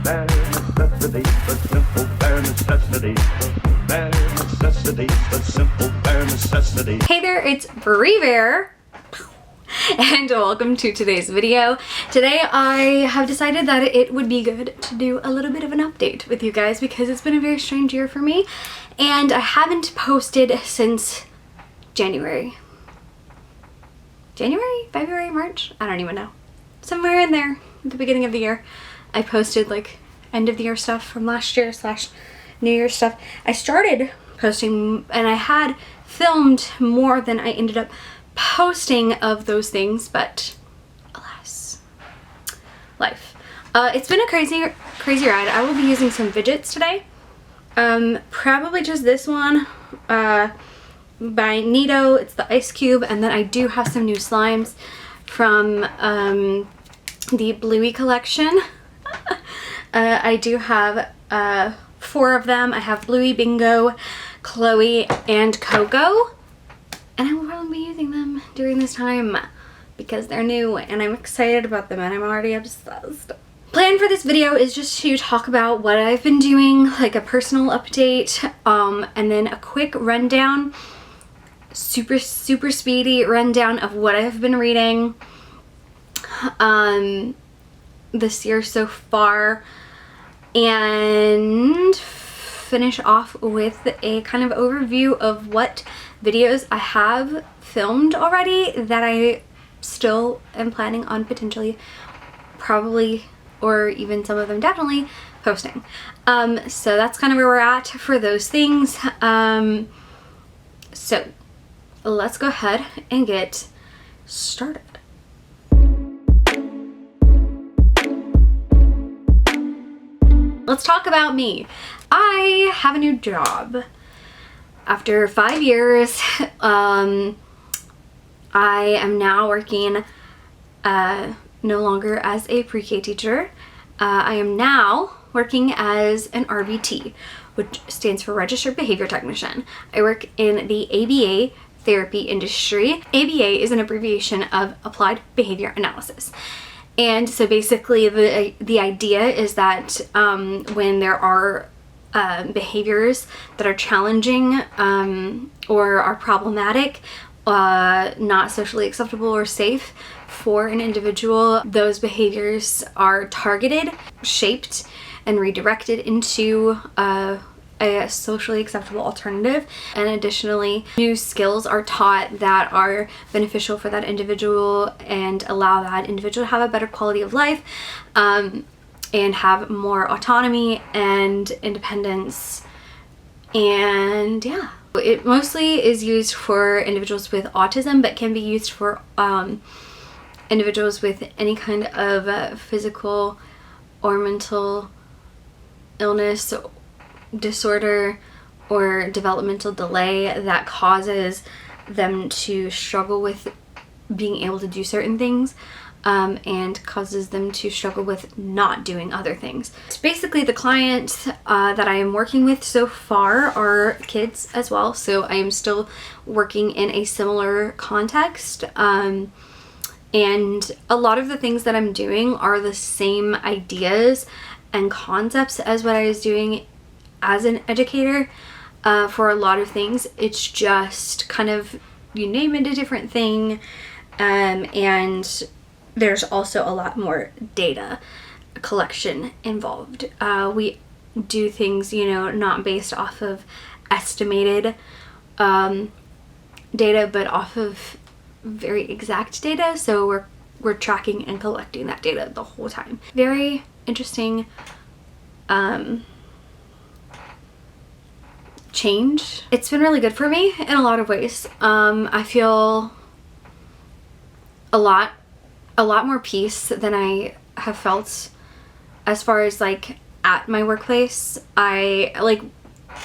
Bare necessity, but simple bare necessity. Bare necessity, but simple bare necessity. Hey there, it's Brie Bear, and welcome to today's video. Today I have decided that it would be good to do a little bit of an update with you guys because it's been a very strange year for me, and I haven't posted since January, February, March? I don't even know. Somewhere in there, at the beginning of the year, I posted like end of the year stuff from last year / New Year's stuff. I started posting and I had filmed more than I ended up posting of those things, but alas, life. It's been a crazy ride. I will be using some fidgets today. Probably just this one by Nito. It's the ice cube, and then I do have some new slimes from the Bluey collection. I do have 4 of them. I have Bluey, Bingo, Chloe, and Coco, and I will probably be using them during this time because they're new and I'm excited about them and I'm already obsessed. Plan for this video is just to talk about what I've been doing, like a personal update, and then a quick rundown, super speedy rundown of what I've been reading this year so far, and finish off with a kind of overview of what videos I have filmed already that I still am planning on potentially, probably, or even some of them definitely posting. So that's kind of where we're at for those things. So let's go ahead and get started. Let's talk about me. I have a new job. After 5 years, I am now working no longer as a pre-K teacher. I am now working as an RBT, which stands for Registered Behavior Technician. I work in the ABA therapy industry. ABA is an abbreviation of Applied Behavior Analysis. And so basically the idea is that when there are behaviors that are challenging or are problematic, not socially acceptable or safe for an individual, those behaviors are targeted, shaped, and redirected into a socially acceptable alternative. And additionally, new skills are taught that are beneficial for that individual and allow that individual to have a better quality of life, and have more autonomy and independence. And yeah, it mostly is used for individuals with autism, but can be used for individuals with any kind of physical or mental illness, disorder, or developmental delay that causes them to struggle with being able to do certain things, and causes them to struggle with not doing other things. It's basically the clients that I am working with so far are kids as well, so I am still working in a similar context, and a lot of the things that I'm doing are the same ideas and concepts as what I was doing as an educator for a lot of things. It's just kind of, you name it a different thing, and there's also a lot more data collection involved. We do things, you know, not based off of estimated data, but off of very exact data, so we're tracking and collecting that data the whole time. Very interesting change. It's been really good for me in a lot of ways. I feel a lot more peace than I have felt as far as like at my workplace. I like,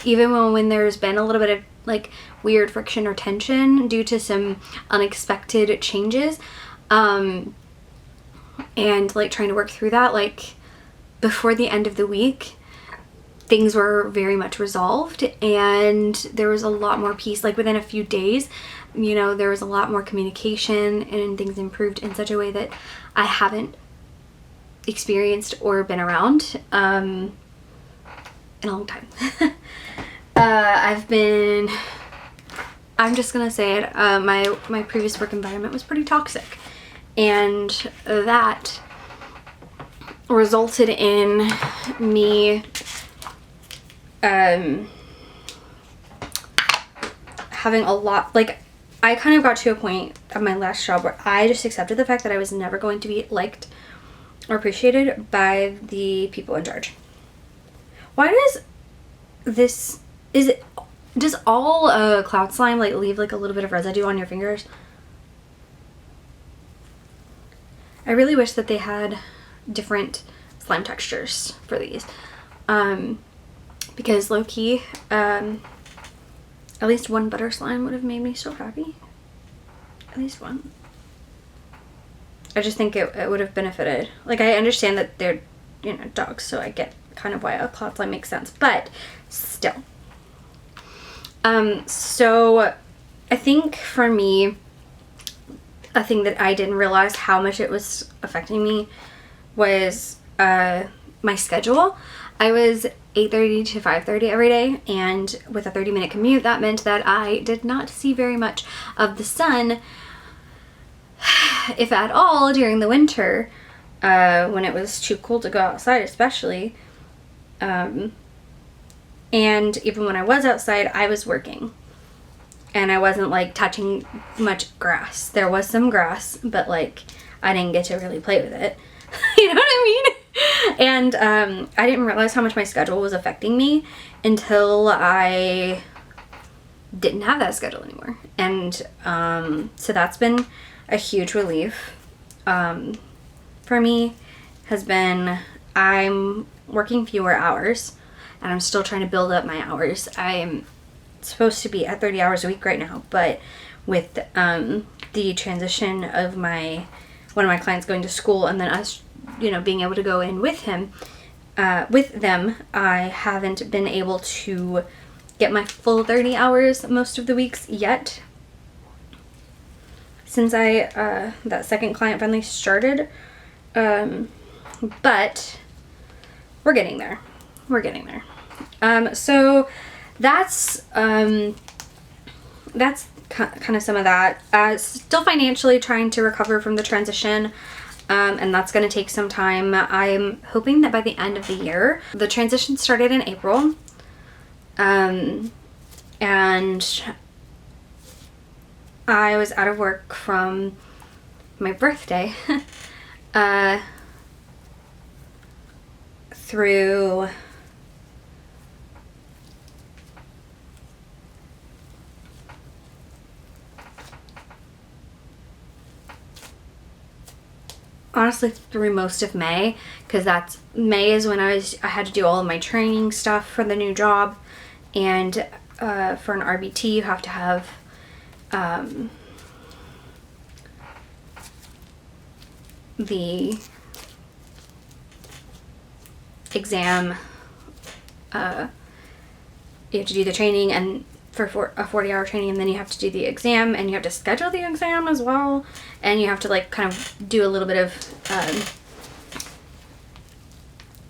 even when there's been a little bit of like weird friction or tension due to some unexpected changes, and like trying to work through that, like before the end of the week things were very much resolved and there was a lot more peace. Like within a few days, you know, there was a lot more communication and things improved in such a way that I haven't experienced or been around in a long time. I'm just gonna say it, my previous work environment was pretty toxic, and that resulted in me having a lot, like, I kind of got to a point at my last job where I just accepted the fact that I was never going to be liked or appreciated by the people in charge. Why does this, does all cloud slime like leave like a little bit of residue on your fingers? I really wish that they had different slime textures for these, because low-key, at least one butter slime would have made me so happy. At least one. I just think it would have benefited. Like, I understand that they're, you know, dogs, so I get kind of why a cloud slime makes sense, but still. So I think for me, a thing that I didn't realize how much it was affecting me was my schedule. I was 8:30 to 5:30 every day, and with a 30-minute commute, that meant that I did not see very much of the sun, if at all, during the winter, when it was too cold to go outside, especially. And even when I was outside, I was working, and I wasn't like touching much grass. There was some grass, but like I didn't get to really play with it. You know what I mean? And I didn't realize how much my schedule was affecting me until I didn't have that schedule anymore. And so that's been a huge relief for me. Has been, I'm working fewer hours, and I'm still trying to build up my hours. I'm supposed to be at 30 hours a week right now, but with the transition of one of my clients going to school, and then us, you know, being able to go in with him, with them, I haven't been able to get my full 30 hours most of the weeks yet. Since that second client finally started, but we're getting there. We're getting there. So that's kind of some of that. Still financially trying to recover from the transition, and that's going to take some time. I'm hoping that by the end of the year, the transition started in April, and I was out of work from my birthday through honestly through most of May, because May is when I had to do all of my training stuff for the new job, and for an RBT you have to have the exam. You have to do the training and for a 40-hour training, and then you have to do the exam, and you have to schedule the exam as well, and you have to like kind of do a little bit of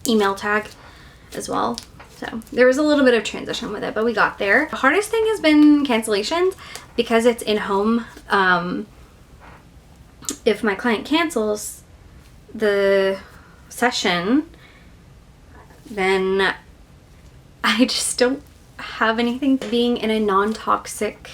email tag as well. So there was a little bit of transition with it, but we got there. The hardest thing has been cancellations, because it's in home. If my client cancels the session, then I just don't have anything. Being in a non-toxic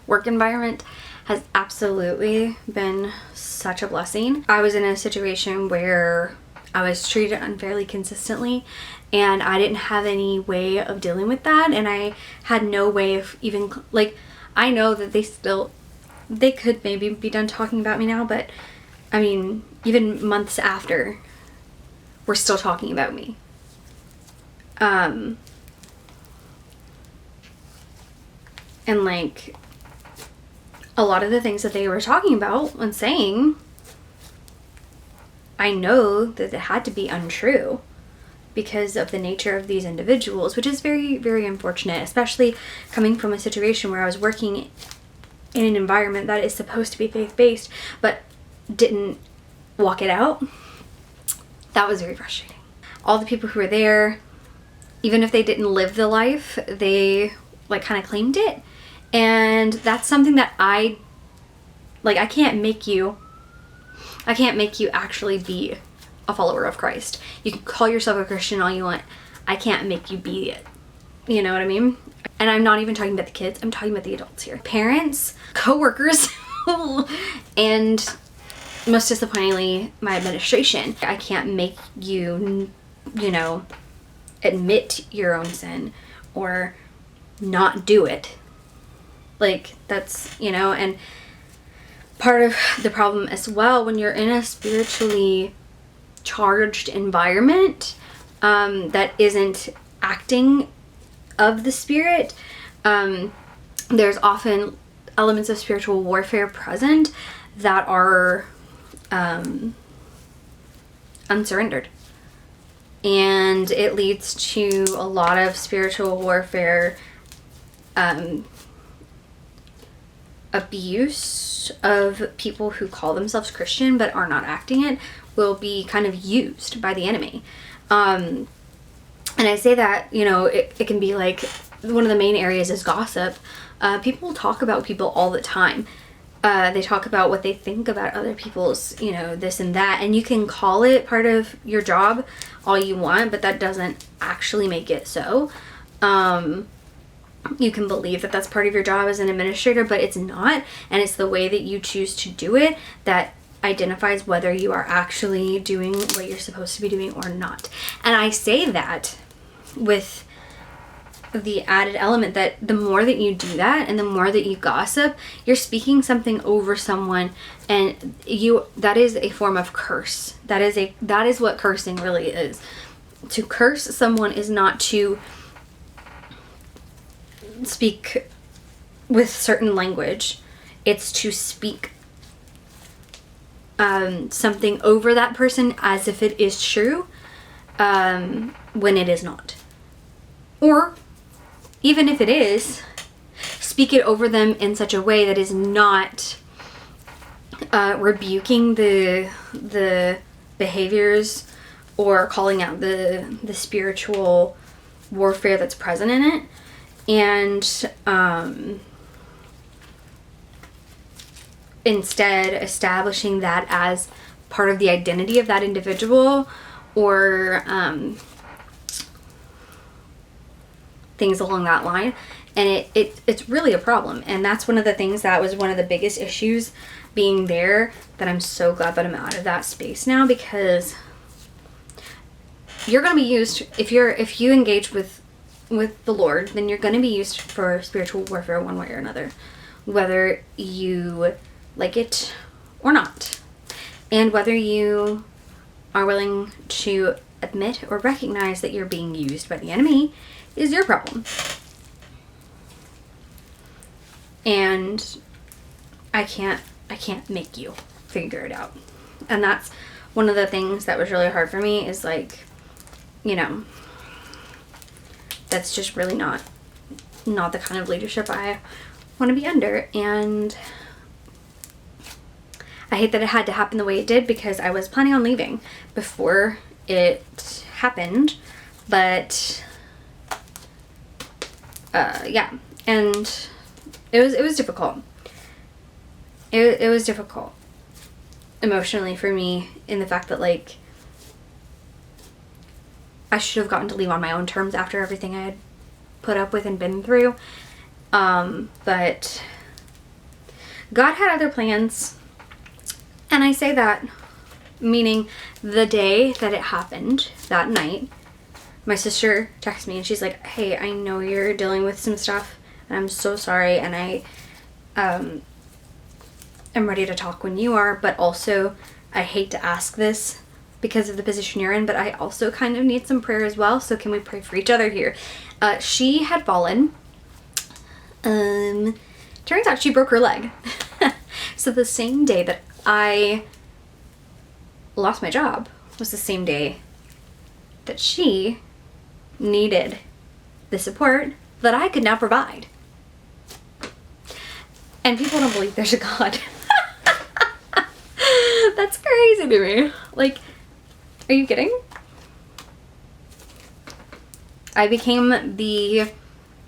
work environment has absolutely been such a blessing. I was in a situation where I was treated unfairly consistently, and I didn't have any way of dealing with that, and I had no way of even, like, I know that they could maybe be done talking about me now, but I mean, even months after, we're still talking about me. And like, a lot of the things that they were talking about and saying, I know that it had to be untrue because of the nature of these individuals, which is very, very unfortunate, especially coming from a situation where I was working in an environment that is supposed to be faith-based, but didn't walk it out. that was very frustrating. All the people who were there, even if they didn't live the life, they like kind of claimed it. And that's something that I can't make you actually be a follower of Christ. You can call yourself a Christian all you want. I can't make you be it. You know what I mean? And I'm not even talking about the kids. I'm talking about the adults here. Parents, co-workers, and most disappointingly, my administration. I can't make you, you know, admit your own sin or not do it. Like, that's, you know, and part of the problem as well, when you're in a spiritually charged environment that isn't acting of the Spirit, there's often elements of spiritual warfare present that are unsurrendered. And it leads to a lot of spiritual warfare abuse of people who call themselves Christian but are not acting it, will be kind of used by the enemy. And I say that, you know, it can be like, one of the main areas is gossip. People talk about people all the time. They talk about what they think about other people's, you know, this and that. And you can call it part of your job all you want, but that doesn't actually make it so. You can believe that that's part of your job as an administrator, but it's not. And it's the way that you choose to do it that identifies whether you are actually doing what you're supposed to be doing or not. And I say that with the added element that the more that you do that and the more that you gossip, you're speaking something over someone, and that is a form of curse. That is what cursing really is. To curse someone is not to speak with certain language. It's to speak something over that person as if it is true when it is not. Or even if it is, speak it over them in such a way that is not rebuking the behaviors or calling out the spiritual warfare that's present in it. And instead establishing that as part of the identity of that individual, or things along that line. And it's really a problem. And that's one of the things that was one of the biggest issues being there, that I'm so glad that I'm out of that space now, because you're going to be used, if you engage with the Lord, then you're going to be used for spiritual warfare one way or another, whether you like it or not, and whether you are willing to admit or recognize that you're being used by the enemy is your problem. And I can't make you figure it out. And that's one of the things that was really hard for me, is like, you know, that's just really not the kind of leadership I want to be under. And I hate that it had to happen the way it did, because I was planning on leaving before it happened. But yeah, and it was difficult. It was difficult emotionally for me, in the fact that, like, I should have gotten to leave on my own terms after everything I had put up with and been through. But God had other plans. And I say that meaning the day that it happened, that night, my sister texted me and she's like, hey, I know you're dealing with some stuff and I'm so sorry, and I am ready to talk when you are, but also I hate to ask this because of the position you're in, but I also kind of need some prayer as well, so can we pray for each other here? She had fallen. Turns out she broke her leg. So the same day that I lost my job was the same day that she needed the support that I could now provide. And people don't believe there's a God. That's crazy to me. Like, Are you kidding? I became the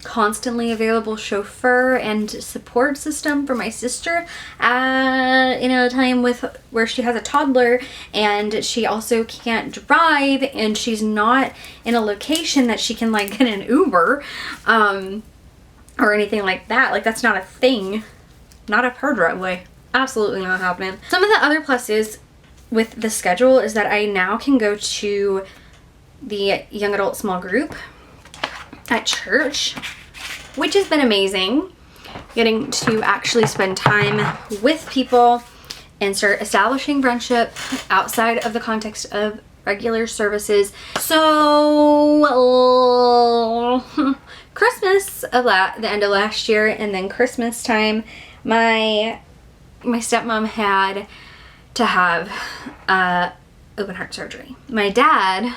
constantly available chauffeur and support system for my sister in a time where she has a toddler and she also can't drive and she's not in a location that she can like get an Uber or anything like that. Like, that's not a thing. Not up her driveway. Absolutely not happening. Some of the other pluses with the schedule is that I now can go to the young adult small group at church, which has been amazing. Getting to actually spend time with people and start establishing friendship outside of the context of regular services. So Christmas of the end of last year and then Christmas time, my stepmom had to have open heart surgery. My dad,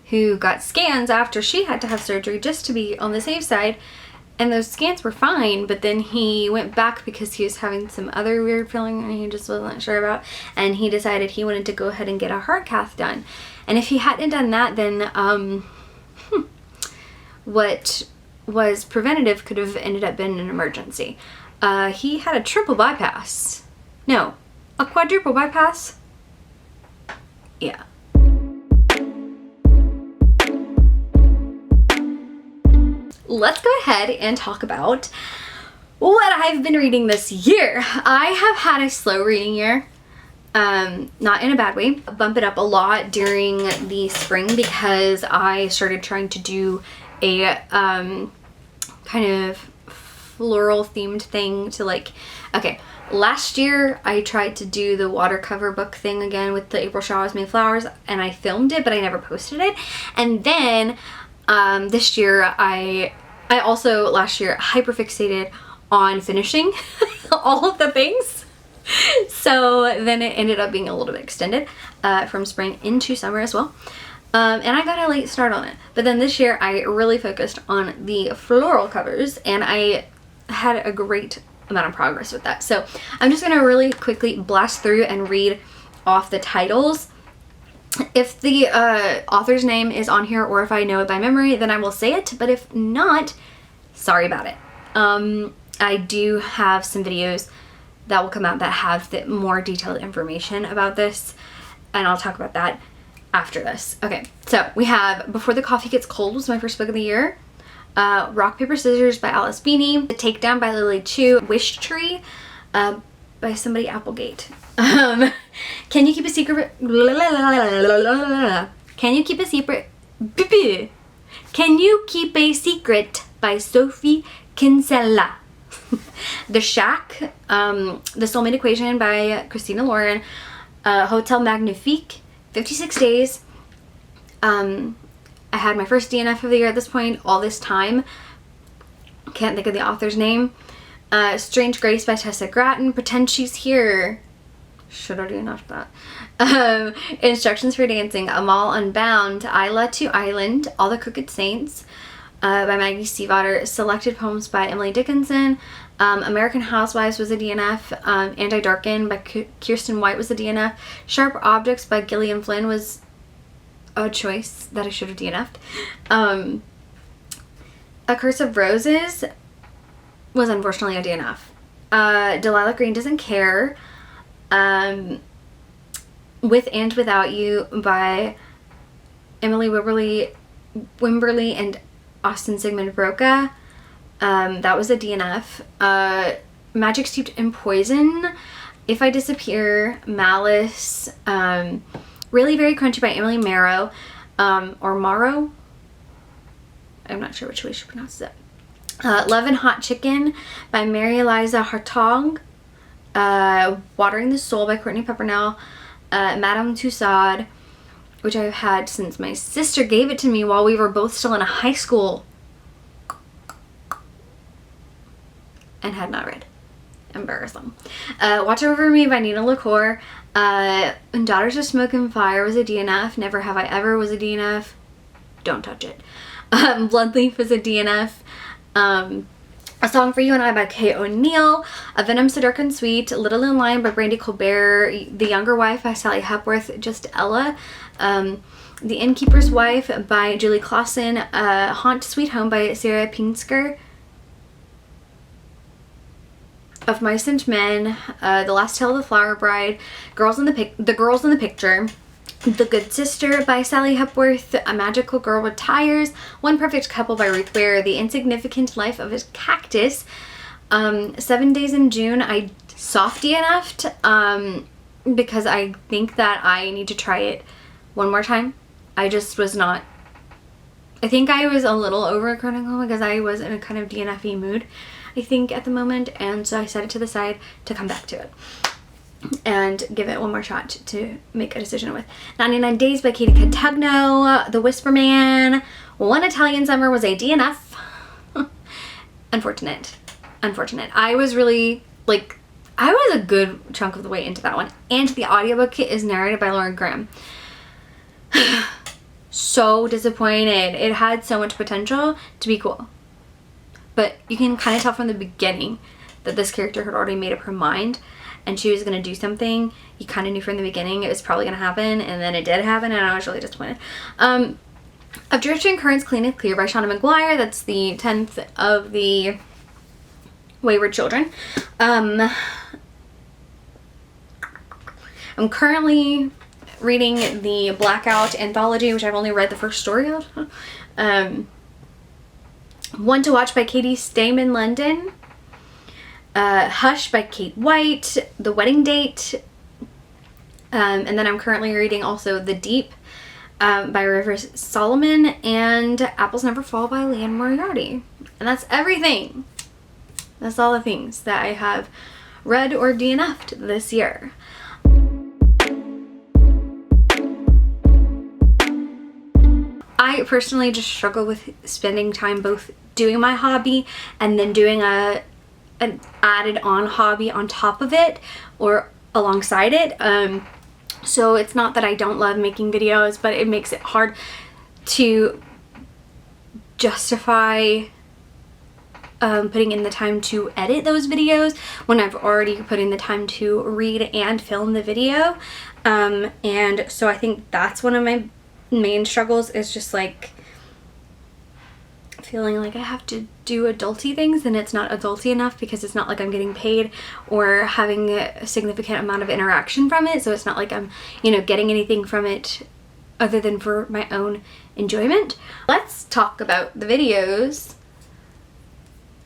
who got scans after she had to have surgery just to be on the safe side, and those scans were fine, but then he went back because he was having some other weird feeling and he just wasn't sure about, and he decided he wanted to go ahead and get a heart cath done. And if he hadn't done that, then what was preventative could have ended up being an emergency. He had a triple bypass. No, a quadruple bypass? Yeah. Let's go ahead and talk about what I've been reading this year. I have had a slow reading year, not in a bad way. Bump it up a lot during the spring because I started trying to do a kind of floral themed thing to like, okay, last year I tried to do the watercolor book thing again with the April Showers May Flowers, and I filmed it but I never posted it. And then this year I also last year hyperfixated on finishing all of the things, so then it ended up being a little bit extended from spring into summer as well, and I got a late start on it. But then this year I really focused on the floral covers and I had a great amount of progress with that. So I'm just gonna really quickly blast through and read off the titles. If the author's name is on here or if I know it by memory, then I will say it, but if not, sorry about it. I do have some videos that will come out that have the more detailed information about this, and I'll talk about that after this. Okay, so we have Before the Coffee Gets Cold was my first book of the year. Rock, Paper, Scissors by Alice Beanie. The Takedown by Lily Chu. Wish Tree by somebody Applegate. Can You Keep a Secret? Can You Keep a Secret? Can You Keep a Secret by Sophie Kinsella. The Shack, The Soulmate Equation by Christina Lauren. Hotel Magnifique, 56 Days. I had my first DNF of the year at this point, all this time. Can't think of the author's name. Strange Grace by Tessa Gratton. Pretend She's Here. Should have DNF'd that. Instructions for Dancing. Amal Unbound. Isla to Island. All the Crooked Saints by Maggie Stiefvater. Selected Poems by Emily Dickinson. American Housewives was a DNF. Anti-Darken by Kirsten White was a DNF. Sharp Objects by Gillian Flynn was a choice that I should have DNF'd. A Curse of Roses was unfortunately a DNF. Delilah Green Doesn't Care. With and Without You by Emily Wimberly and Austin Sigmund Broca. That was a DNF. Magic Steeped in Poison. If I Disappear. Malice. Really Very Crunchy by Emily Marrow. Or Morrow. I'm not sure which way she pronounces it. Love and Hot Chicken by Mary Eliza Hartog. Watering the Soul by Courtney Peppernell. Madame Tussaud, which I've had since my sister gave it to me while we were both still in high school and had not read. Embarrassing. Watch Over Me by Nina LaCour. Daughters of Smoke and Fire was a DNF. Never Have I Ever was a DNF. Don't touch it. Bloodleaf was a DNF. A Song for You and I by Kate O'Neill, A Venom So Dark and Sweet, Little in Line by Brandy Colbert, The Younger Wife by Sally Hepworth, Just Ella, The Innkeeper's Wife by Julie Clausen, Haunt Sweet Home by Sarah Pinsker, Of Mice and Men, The Last Tale of the Flower Bride, The Girls in the Picture, The Good Sister by Sally Hepworth, A Magical Girl with Tires, One Perfect Couple by Ruth Ware, The Insignificant Life of a Cactus, 7 Days in June. I softy enough because I think that I need to try it one more time. I just was not, I think I was a little over Chronicle because I was in a kind of DNF-y mood, I think, at the moment, and so I set it to the side to come back to it and give it one more shot to make a decision with. 99 Days by Katie Cotugno, The Whisper Man, One Italian Summer was a DNF. Unfortunate. I was really, like, I was a good chunk of the way into that one, and the audiobook is narrated by Lauren Graham. So disappointed. It had so much potential to be cool, but you can kind of tell from the beginning that this character had already made up her mind and she was going to do something. You kind of knew from the beginning it was probably going to happen, and then it did happen, and I was really disappointed. Of Drifting Currents, Clean and Clear by Shauna McGuire. That's the 10th of the Wayward Children. I'm currently reading the Blackout anthology, which I've only read the first story of. One to Watch by Katie Stayman London. Hush by Kate White, The Wedding Date, and then I'm currently reading also The Deep by Rivers Solomon, and Apples Never Fall by Leanne Moriarty. And that's everything. That's all the things that I have read or DNF'd this year. I personally just struggle with spending time both doing my hobby and then doing an added on hobby on top of it or alongside it. So it's not that I don't love making videos, but it makes it hard to justify putting in the time to edit those videos when I've already put in the time to read and film the video. And so I think that's one of my main struggles, is just like feeling like I have to do adulty things and it's not adulty enough because it's not like I'm getting paid or having a significant amount of interaction from it. So it's not like I'm, you know, getting anything from it other than for my own enjoyment. Let's talk about the videos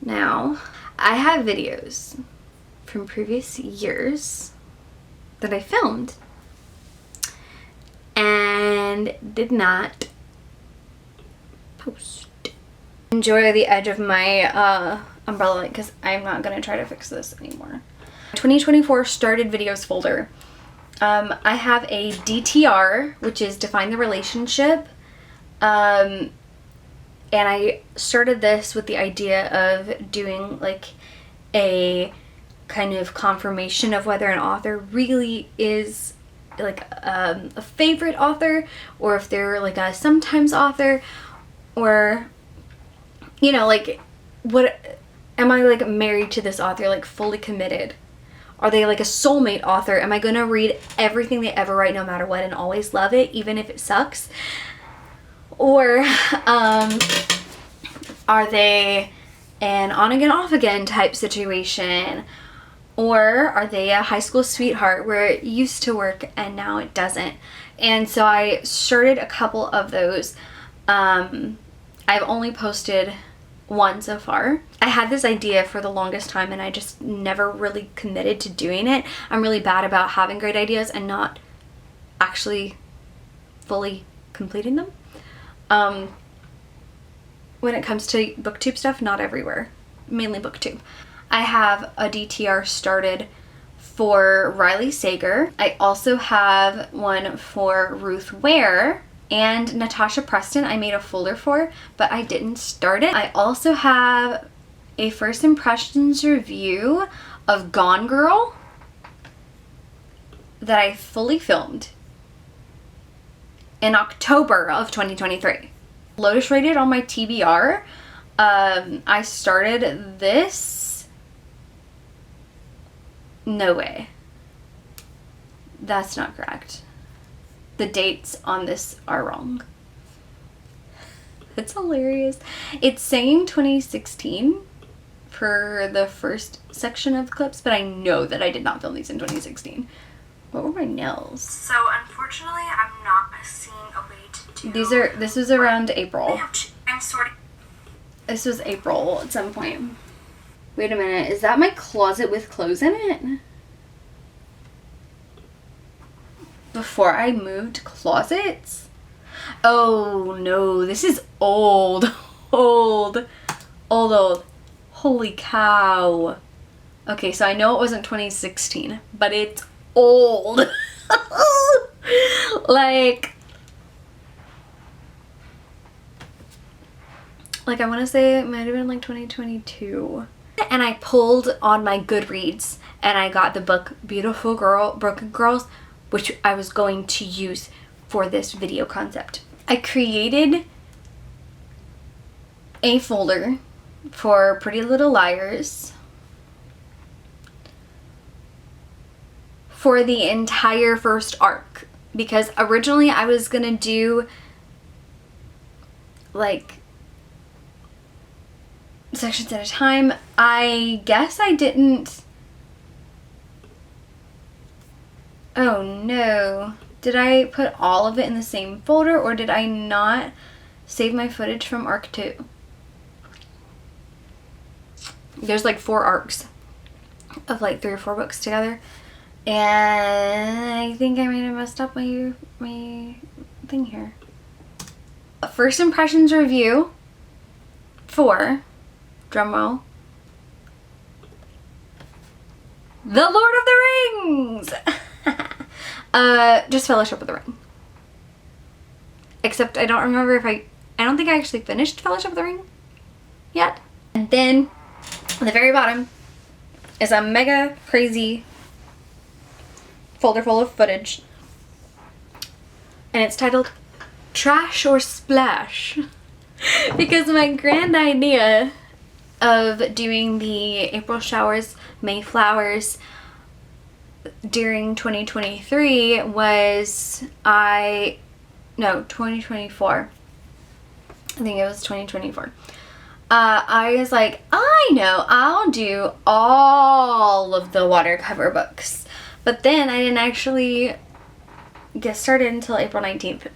now. I have videos from previous years that I filmed and did not post. Enjoy the edge of my umbrella light because I'm not going to try to fix this anymore. 2024 started videos folder. I have a DTR, which is Define the Relationship. And I started this with the idea of doing like a kind of confirmation of whether an author really is like a favorite author, or if they're like a sometimes author, or, you know, like, what am I like married to this author, like fully committed? Are they like a soulmate author? Am I gonna read everything they ever write no matter what and always love it even if it sucks? Or are they an on again off again type situation? Or are they a high school sweetheart where it used to work and now it doesn't? And so I started a couple of those. I've only posted one so far. I had this idea for the longest time and I just never really committed to doing it. I'm really bad about having great ideas and not actually fully completing them. When it comes to booktube stuff, not everywhere, mainly booktube. I have a DTR started for Riley Sager. I also have one for Ruth Ware and Natasha Preston. I made a folder for, but I didn't start it. I also have a first impressions review of Gone Girl that I fully filmed in October of 2023. Lotus rated on my TBR. I started this. No way. That's not correct. The dates on this are wrong. That's hilarious. It's saying 2016 for the first section of the clips, but I know that I did not film these in 2016. What were my nails? So unfortunately, I'm not seeing a way to do. This was around April. I'm sorting. This was April at some point. Wait a minute, is that my closet with clothes in it? Before I moved closets? Oh no, this is old. Old. Holy cow. Okay, so I know it wasn't 2016, but it's old. like I want to say it might have been like 2022. And I pulled on my Goodreads and I got the book Beautiful Girl, Broken Girls, which I was going to use for this video concept. I created a folder for Pretty Little Liars for the entire first arc, because originally I was gonna do like sections at a time. I guess I didn't. Oh no. Did I put all of it in the same folder, or did I not save my footage from arc 2? There's like 4 arcs of like 3 or 4 books together. And I think I might have messed up my thing here. First impressions review for, drumroll, The Lord of the Rings! Just Fellowship of the Ring. Except I don't remember if I don't think I actually finished Fellowship of the Ring yet. And then on the very bottom is a mega crazy folder full of footage. And it's titled Trash or Splash. Because my grand idea of doing the April showers, May flowers during 2023 was 2024. I think it was 2024. I was like, I know, I'll do all of the watercolor books. But then I didn't actually get started until April 19th.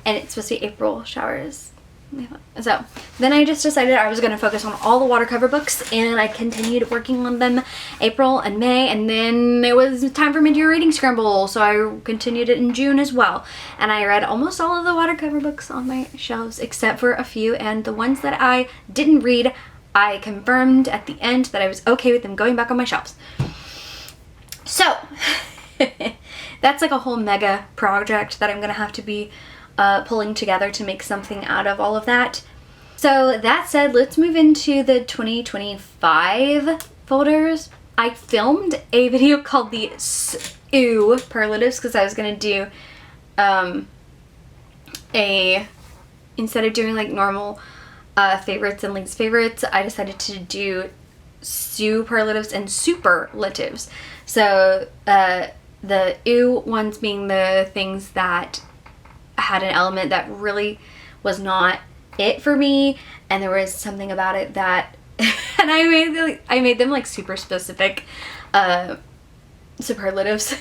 And it's supposed to be April showers. So then I just decided I was going to focus on all the watercolor books, and I continued working on them April and May, and then it was time for me to do a reading scramble, so I continued it in June as well. And I read almost all of the watercolor books on my shelves except for a few, and the ones that I didn't read, I confirmed at the end that I was okay with them going back on my shelves. So that's like a whole mega project that I'm going to have to be pulling together to make something out of all of that. So that said, let's move into the 2025 folders. I filmed a video called the superlatives because I was going to do instead of doing like normal favorites and least favorites, I decided to do superlatives and superlatives. So the ones being the things that had an element that really was not it for me, and there was something about it that and I made them like super specific superlatives.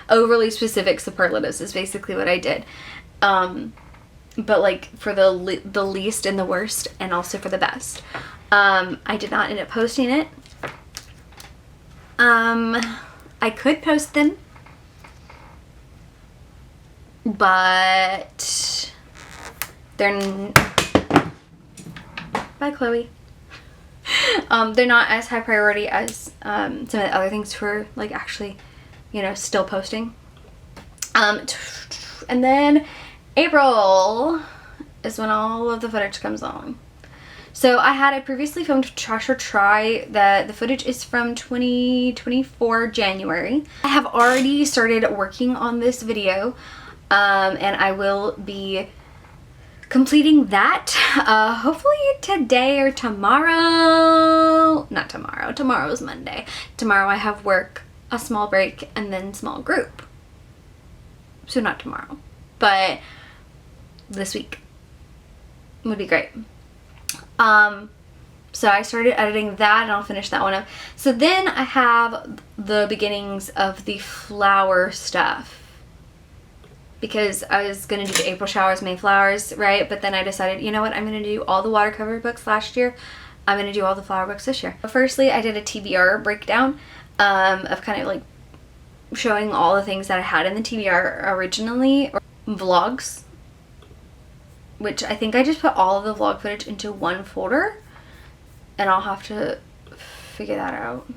Overly specific superlatives is basically what I did, but like for the least and the worst, and also for the best. I did not end up posting it. I could post them, but they're bye Chloe. They're not as high priority as some of the other things for like actually, you know, still posting. And then April is when all of the footage comes on. So I previously filmed Trash or Try. The footage is from 2024 January. I have already started working on this video. And I will be completing that hopefully today or tomorrow. Not tomorrow, tomorrow's Monday. Tomorrow I have work, a small break, and then small group. So not tomorrow, but this week would be great. So I started editing that, and I'll finish that one up. So then I have the beginnings of the flower stuff, because I was going to do the April showers, May flowers, right? But then I decided, you know what, I'm going to do all the watercolor books last year. I'm going to do all the flower books this year. Firstly, I did a TBR breakdown of kind of like showing all the things that I had in the TBR originally, or vlogs, which I think I just put all of the vlog footage into one folder, and I'll have to figure that out.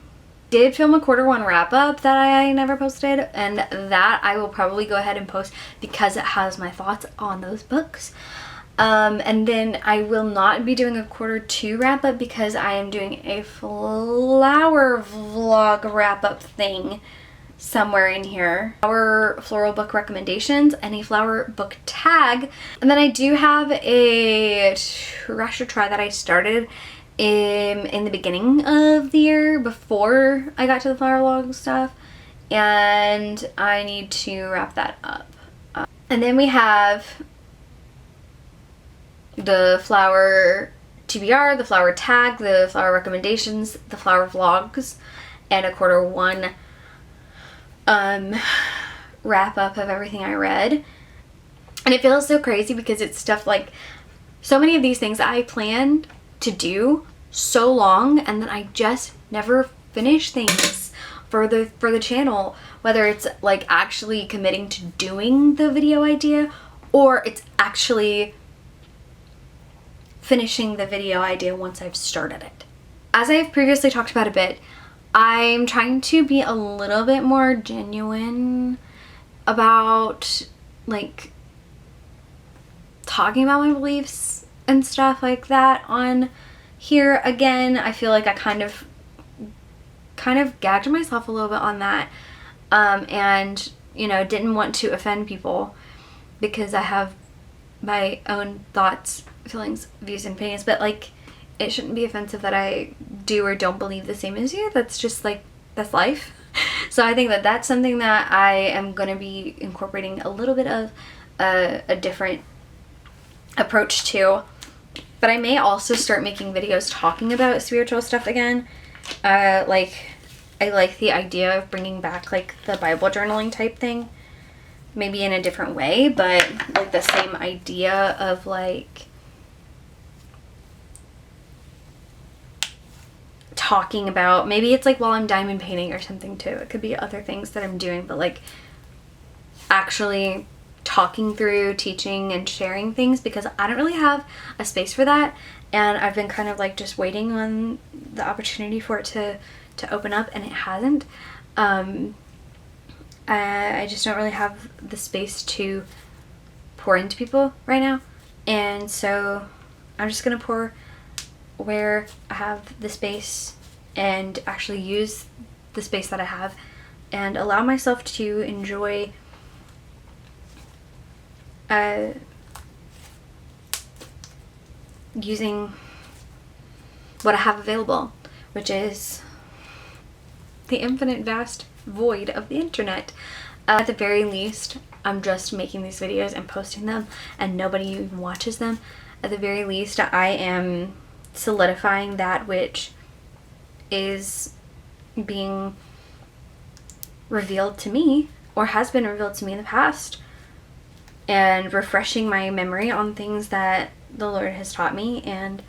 Did film a Q1 wrap up that I never posted, and that I will probably go ahead and post because it has my thoughts on those books. And then I will not be doing a Q2 wrap up because I am doing a flower vlog wrap up thing somewhere in here. Flower floral book recommendations and a flower book tag. And then I do have a treasure try that I started in the beginning of the year before I got to the flower log stuff, and I need to wrap that up. And then we have the flower TBR, the flower tag, the flower recommendations, the flower vlogs, and a Q1 wrap up of everything I read. And it feels so crazy because it's stuff like, so many of these things I planned to do so long, and then I just never finish things for the channel, whether it's like actually committing to doing the video idea, or it's actually finishing the video idea once I've started it. As I've previously talked about a bit, I'm trying to be a little bit more genuine about like talking about my beliefs and stuff like that on here. Again, I feel like I kind of gagged myself a little bit on that, and you know, didn't want to offend people because I have my own thoughts, feelings, views, and opinions, but like, it shouldn't be offensive that I do or don't believe the same as you. That's just like, that's life. So I think that that's something that I am going to be incorporating a little bit of a different approach to. But I may also start making videos talking about spiritual stuff again. Like, I like the idea of bringing back like the Bible journaling type thing, maybe in a different way, but like the same idea of like talking about, maybe it's like while I'm diamond painting or something too. It could be other things that I'm doing, but like actually talking through, teaching, and sharing things, because I don't really have a space for that, and I've been kind of like just waiting on the opportunity for it to open up, and it hasn't. I just don't really have the space to pour into people right now, and so I'm just gonna pour where I have the space and actually use the space that I have and allow myself to enjoy using what I have available, which is the infinite vast void of the internet. At the very least, I'm just making these videos and posting them and nobody even watches them. At the very least, I am solidifying that which is being revealed to me, or has been revealed to me in the past, and refreshing my memory on things that the Lord has taught me, and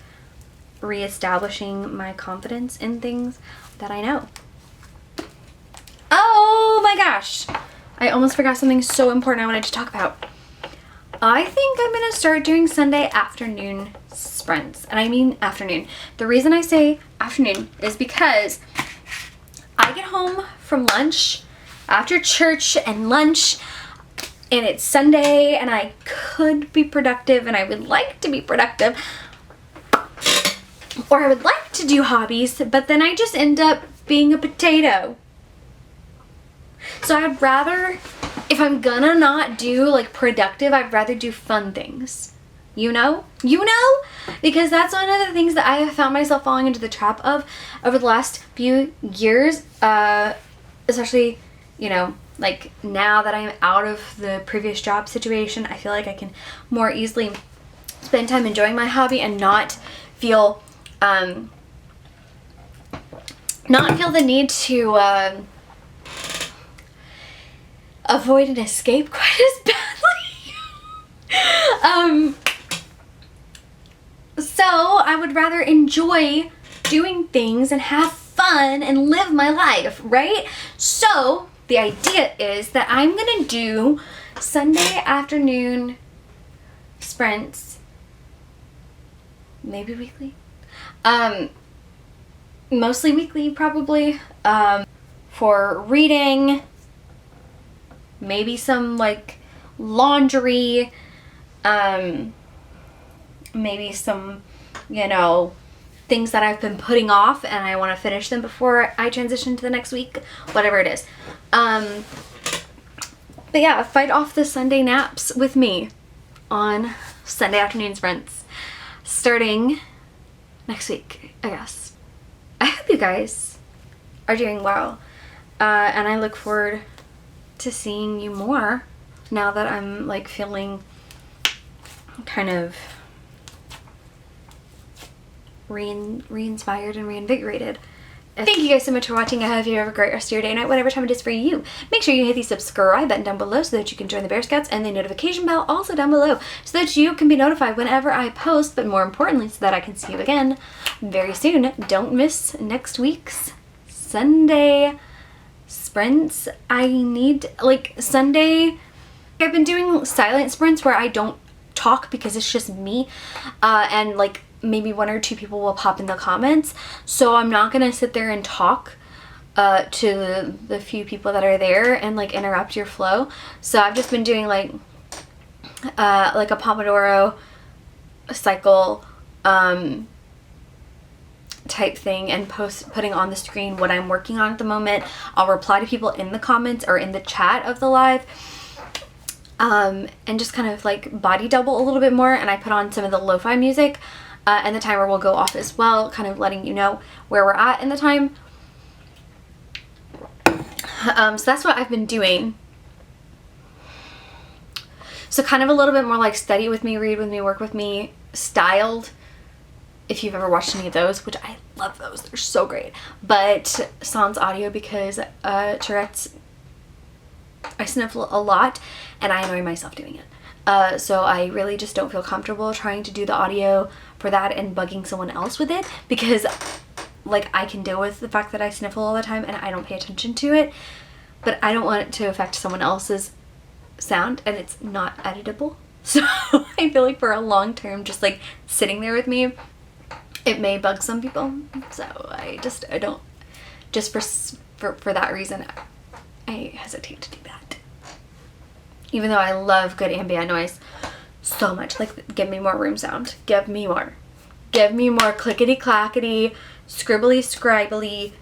reestablishing my confidence in things that I know. Oh my gosh, I almost forgot something so important I wanted to talk about. I think I'm gonna start doing Sunday afternoon sprints, and I mean afternoon. The reason I say afternoon is because I get home from lunch after church and lunch, and it's Sunday, and I could be productive, and I would like to be productive, or I would like to do hobbies, but then I just end up being a potato. So I'd rather, if I'm gonna not do like productive, I'd rather do fun things. You know? Because that's one of the things that I have found myself falling into the trap of over the last few years, especially, you know, like now that I'm out of the previous job situation, I feel like I can more easily spend time enjoying my hobby and not feel the need to avoid an escape quite as badly. So I would rather enjoy doing things and have fun and live my life, right? So the idea is that I'm gonna do Sunday afternoon sprints, maybe weekly, mostly weekly probably, for reading, maybe some like laundry, maybe some, you know, things that I've been putting off and I want to finish them before I transition to the next week, whatever it is. But yeah, fight off the Sunday naps with me on Sunday afternoon sprints starting next week, I guess. I hope you guys are doing well, and I look forward to seeing you more now that I'm like feeling kind of re-inspired and reinvigorated. Thank you guys so much for watching. I hope you have a great rest of your day, night, whatever time it is for you. Make sure you hit the subscribe button down below so that you can join the Bear Scouts, and the notification bell also down below so that you can be notified whenever I post, but more importantly so that I can see you again very soon. Don't miss next week's Sunday sprints. I need, like, Sunday, I've been doing silent sprints where I don't talk because it's just me, and like maybe one or two people will pop in the comments, so I'm not gonna sit there and talk to the few people that are there and like interrupt your flow. So I've just been doing like a Pomodoro cycle type thing and putting on the screen what I'm working on at the moment. I'll reply to people in the comments or in the chat of the live, and just kind of like body double a little bit more, and I put on some of the lo-fi music, and the timer will go off as well, kind of letting you know where we're at in the time. So that's what I've been doing. So kind of a little bit more like study with me, read with me, work with me styled, if you've ever watched any of those, which I love those, they're so great. But sans audio because Tourette's, I sniffle a lot and I annoy myself doing it. So I really just don't feel comfortable trying to do the audio for that and bugging someone else with it, because like I can deal with the fact that I sniffle all the time and I don't pay attention to it, but I don't want it to affect someone else's sound, and it's not editable. So I feel like for a long term, just like sitting there with me, it may bug some people. So I don't, just for that reason, I hesitate to do that. Even though I love good ambient noise so much. Like, give me more room sound. Give me more. Give me more clickety clackety, scribbly scribbly,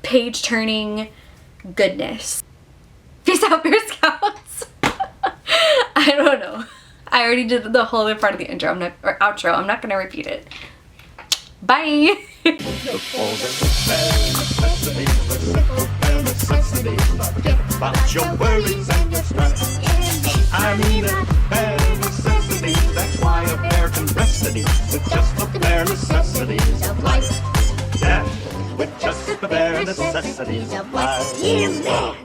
page turning goodness. Peace out, Bear Scouts. I don't know. I already did the whole other part of the intro. Or outro. I'm not gonna repeat it. Bye. Forget about your worries and your stress. I mean a bare necessities. That's why a bear can rest at ease with just the bare necessities of life. Yeah, with just the bare necessities of life.